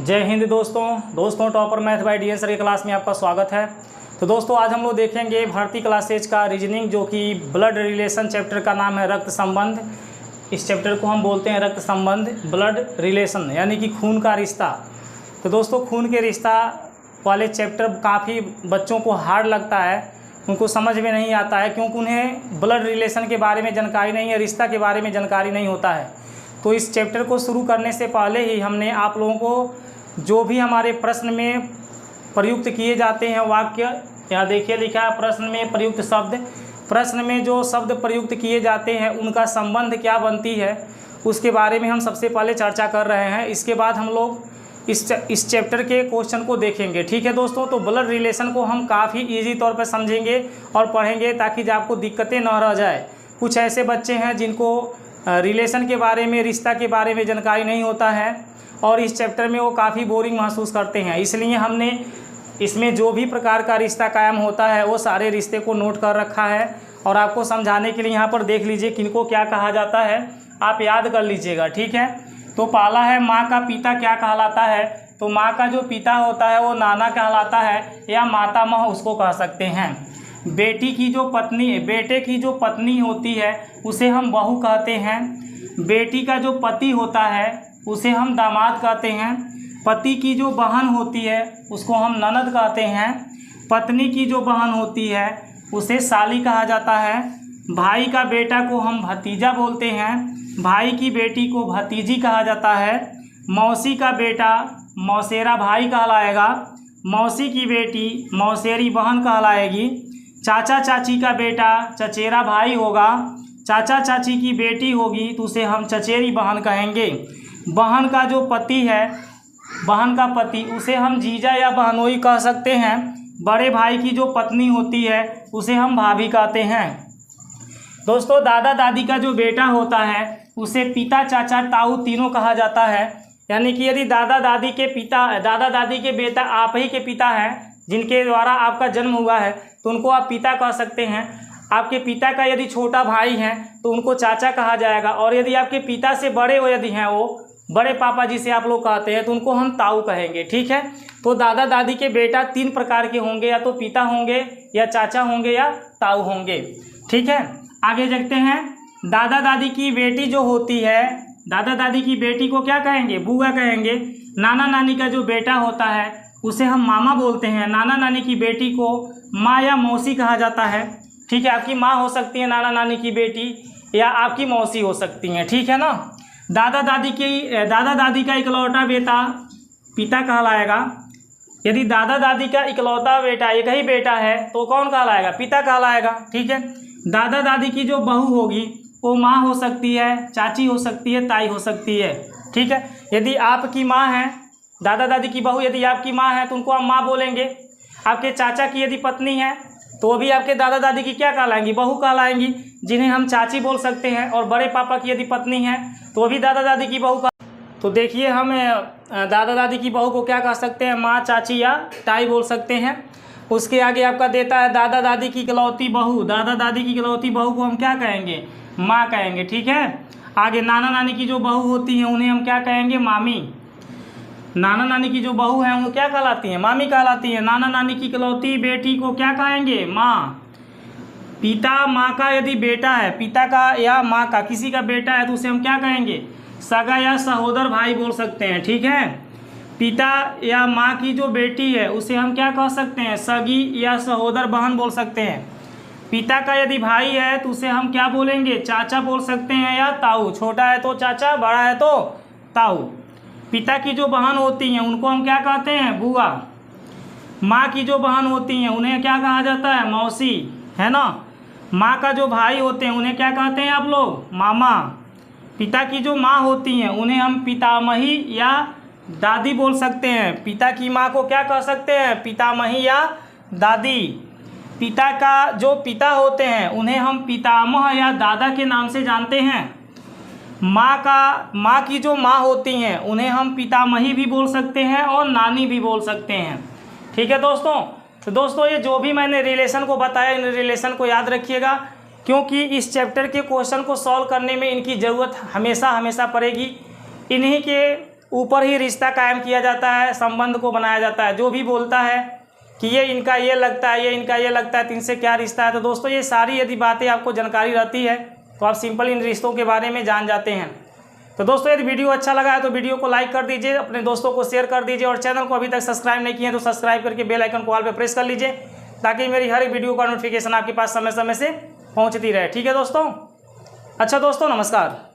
जय हिंद दोस्तों topper math bye D sir की क्लास में आपका स्वागत है। तो दोस्तों आज हम लोग देखेंगे भारतीय क्लासेज का रीजनिंग, जो कि ब्लड रिलेशन चैप्टर का नाम है रक्त संबंध। इस चैप्टर को हम बोलते हैं रक्त संबंध, ब्लड रिलेशन यानी कि खून का रिश्ता। तो दोस्तों खून के रिश्ता वाले चैप्टर काफ़ी बच्चों को हार्ड लगता है, उनको समझ में नहीं आता है, क्योंकि उन्हें ब्लड रिलेशन के बारे में जानकारी नहीं है, रिश्ता के बारे में जानकारी नहीं होता है। तो इस चैप्टर को शुरू करने से पहले ही हमने आप लोगों को जो भी हमारे प्रश्न में प्रयुक्त किए जाते हैं वाक्य, यहाँ देखिए लिखा है प्रश्न में प्रयुक्त शब्द, प्रश्न में जो शब्द प्रयुक्त किए जाते हैं उनका संबंध क्या बनती है उसके बारे में हम सबसे पहले चर्चा कर रहे हैं। इसके बाद हम लोग इस चैप्टर के क्वेश्चन को देखेंगे। ठीक है दोस्तों, तो ब्लड रिलेशन को हम काफ़ी ईजी तौर पर समझेंगे और पढ़ेंगे ताकि आपको दिक्कतें न रह जाए। कुछ ऐसे बच्चे हैं जिनको रिलेशन के बारे में, रिश्ता के बारे में जानकारी नहीं होता है और इस चैप्टर में वो काफ़ी बोरिंग महसूस करते हैं। इसलिए हमने इसमें जो भी प्रकार का रिश्ता कायम होता है वो सारे रिश्ते को नोट कर रखा है और आपको समझाने के लिए यहाँ पर देख लीजिए किनको क्या कहा जाता है, आप याद कर लीजिएगा। ठीक है, तो पहला है माँ का पिता क्या कहलाता है। तो माँ का जो पिता होता है वो नाना कहलाता है या मातामह उसको कह सकते हैं। बेटे की जो पत्नी होती है उसे हम बहू कहते हैं। बेटी का जो पति होता है उसे हम दामाद कहते हैं। पति की जो बहन होती है उसको हम ननद कहते हैं। पत्नी की जो बहन होती है उसे साली कहा जाता है। भाई का बेटा को हम भतीजा बोलते हैं। भाई की बेटी को भतीजी कहा जाता है। मौसी का बेटा मौसेरा भाई कहलाएगा। मौसी की बेटी मौसेरी बहन कहलाएगी। चाचा चाची का बेटा चचेरा भाई होगा। चाचा चाची की बेटी होगी तो उसे हम चचेरी बहन कहेंगे। बहन का जो पति है, बहन का पति उसे हम जीजा या बहनोई कह सकते हैं। बड़े भाई की जो पत्नी होती है उसे हम भाभी कहते हैं। दोस्तों दादा दादी का जो बेटा होता है उसे पिता चाचा ताऊ तीनों कहा जाता है। यानी कि यदि दादा दादी के बेटा आप ही के पिता हैं जिनके द्वारा आपका जन्म हुआ है तो उनको आप पिता कह सकते हैं। आपके पिता का यदि छोटा भाई है तो उनको चाचा कहा जाएगा, और यदि आपके पिता से बड़े हो यदि हैं वो बड़े पापा जिसे आप लोग कहते हैं तो उनको हम ताऊ कहेंगे। ठीक है, तो दादा दादी के बेटा तीन प्रकार के होंगे, या तो पिता होंगे या चाचा होंगे या ताऊ होंगे। ठीक है, आगे देखते हैं। दादा दादी की बेटी जो होती है, दादा दादी की बेटी को क्या कहेंगे, बुआ कहेंगे। नाना नानी का जो बेटा होता है उसे हम मामा बोलते हैं। नाना नानी की बेटी को माँ या मौसी कहा जाता है। ठीक है, आपकी माँ हो सकती है नाना नानी की बेटी, या आपकी मौसी हो सकती हैं। ठीक है ना। दादा दादी का इकलौता बेटा पिता कहलाएगा। यदि दादा दादी का इकलौता बेटा एक ही बेटा है तो कौन कहलाएगा, पिता कहलाएगा। ठीक है, दादा दादी की जो बहू होगी वो माँ हो सकती है, चाची हो सकती है, ताई हो सकती है। ठीक है, यदि आपकी माँ है, दादा दादी की बहू यदि आपकी माँ है तो उनको हम माँ बोलेंगे। आपके चाचा की यदि पत्नी है तो वो भी आपके दादा दादी की क्या कहलाएंगी, बहू कहलाएंगी, जिन्हें हम चाची बोल सकते हैं। और बड़े पापा की यदि पत्नी है तो वो भी दादा दादी की बहू का। तो देखिए हम दादा दादी की बहू को क्या कह सकते हैं, माँ, चाची या ताई बोल सकते हैं। उसके आगे आपका देता है दादा दादी की इकलौती बहू। दादा दादी की इकलौती बहू को हम क्या कहेंगे, माँ कहेंगे। ठीक है, आगे नाना नानी की जो बहू होती हैं उन्हें हम क्या कहेंगे, मामी। नाना नानी की जो बहू हैं वो क्या कहलाती हैं, मामी कहलाती हैं। नाना नानी की इकलौती बेटी को क्या कहेंगे, माँ। पिता माँ का यदि बेटा है, पिता का या माँ का किसी का बेटा है तो उसे हम क्या कहेंगे, सगा या सहोदर भाई बोल सकते हैं। ठीक है, पिता या माँ की जो बेटी है उसे हम क्या कह सकते हैं, सगी या सहोदर बहन बोल सकते हैं। पिता का यदि भाई है तो उसे हम क्या बोलेंगे, चाचा बोल सकते हैं या ताऊ। छोटा है तो चाचा, बड़ा है तो ताऊ। पिता की जो बहन होती हैं उनको हम क्या कहते हैं, बुआ। माँ की जो बहन होती हैं उन्हें क्या कहा जाता है, मौसी, है ना। माँ का जो भाई होते हैं उन्हें क्या कहते हैं आप लोग, मामा। पिता की जो माँ होती हैं उन्हें हम पितामही या दादी बोल सकते हैं। पिता की माँ को क्या कह सकते हैं, पितामही या दादी। पिता का जो पिता होते हैं उन्हें हम पितामह या दादा के नाम से जानते हैं। माँ की जो माँ होती हैं उन्हें हम पितामही भी बोल सकते हैं और नानी भी बोल सकते हैं। ठीक है दोस्तों, तो दोस्तों ये जो भी मैंने रिलेशन को बताया, इन रिलेशन को याद रखिएगा, क्योंकि इस चैप्टर के क्वेश्चन को सॉल्व करने में इनकी ज़रूरत हमेशा पड़ेगी। इन्हीं के ऊपर ही रिश्ता कायम किया जाता है, संबंध को बनाया जाता है। जो भी बोलता है कि ये इनका ये लगता है, ये इनका ये लगता है, तो इनसे क्या रिश्ता है। तो दोस्तों ये सारी यदि बातें आपको जानकारी रहती है तो आप सिंपल इन रिश्तों के बारे में जान जाते हैं। तो दोस्तों यदि वीडियो अच्छा लगा है तो वीडियो को लाइक कर दीजिए, अपने दोस्तों को शेयर कर दीजिए, और चैनल को अभी तक सब्सक्राइब नहीं किए हैं तो सब्सक्राइब करके बेल आइकन को ऑल पे प्रेस कर लीजिए, ताकि मेरी हर एक वीडियो का नोटिफिकेशन आपके पास समय समय से पहुंचती रहे। ठीक है दोस्तों। अच्छा दोस्तों, नमस्कार।